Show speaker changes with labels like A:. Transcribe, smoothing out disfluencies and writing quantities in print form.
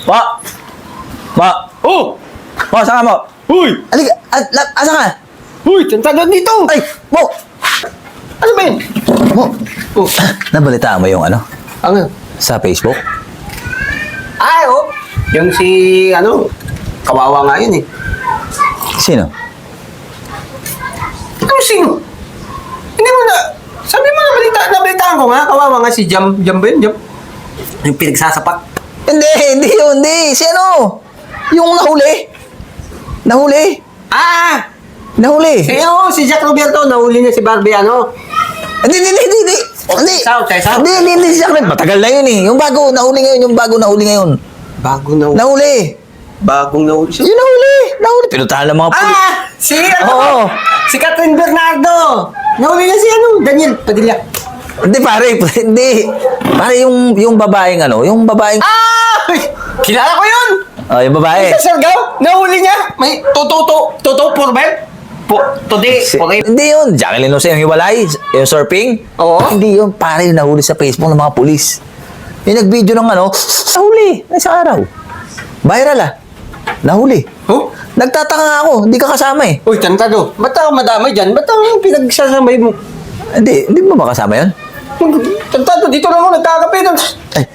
A: Po! Po!
B: Oh!
A: Po, saan ka mo?
B: Uy!
A: Alika, asa ka?
B: Uy! Tantado dito!
A: Ay! Po!
B: Ano ba yun?
A: Po!
B: Oh.
A: Nabalitaan mo yung ano?
B: Ano?
A: Sa Facebook?
B: Ay, oh! Yung si, kawawa nga yun eh.
A: Sino?
B: Ano sino? Hindi mo na, sabi mo nabalitaan ko nga, kawawa nga si Jam ba yun? Jam? Yung pinagsasapak.
A: Hindi yun, hindi. Si ano? Yung nahuli. Nahuli.
B: Ah!
A: Nahuli.
B: Si Jack Roberto, nahuli niya si Barbie,
A: Hindi.
B: Sao?
A: Hindi si Jack. Matagal na yun eh. Yung bago nahuli ngayon, Nahuli.
B: Bagong nahuli siya.
A: Yung nahuli. Pinuntahan ng mga pulis.
B: Ah!
A: Oo.
B: Si Catherine Bernardo! Nahuli na si Daniel Padilla.
A: Hindi pare, hindi. Pare yung babaeng yung babaeng...
B: Ah! Kilala ko yun!
A: Oh, yung babae.
B: Sa Sargao, nahuli niya. May totoo Porbel. Today,
A: Hindi yun. Jacqueline Jose yung hiwalay. Yung surfing.
B: Oo.
A: Hindi yun. Pare, nahuli sa Facebook ng mga pulis. Yung nag-video ng nahuli. Isang araw. Viral Nahuli.
B: Oh?
A: Nagtataka nga ako. Hindi ka kasama eh.
B: Uy, tantado. Ba't ako madamay dyan? Ba't ako yung pinagsasamay mo?
A: Hindi mo makasama yun?
B: Tantado, dito lang ako nagkakape.
A: Ay.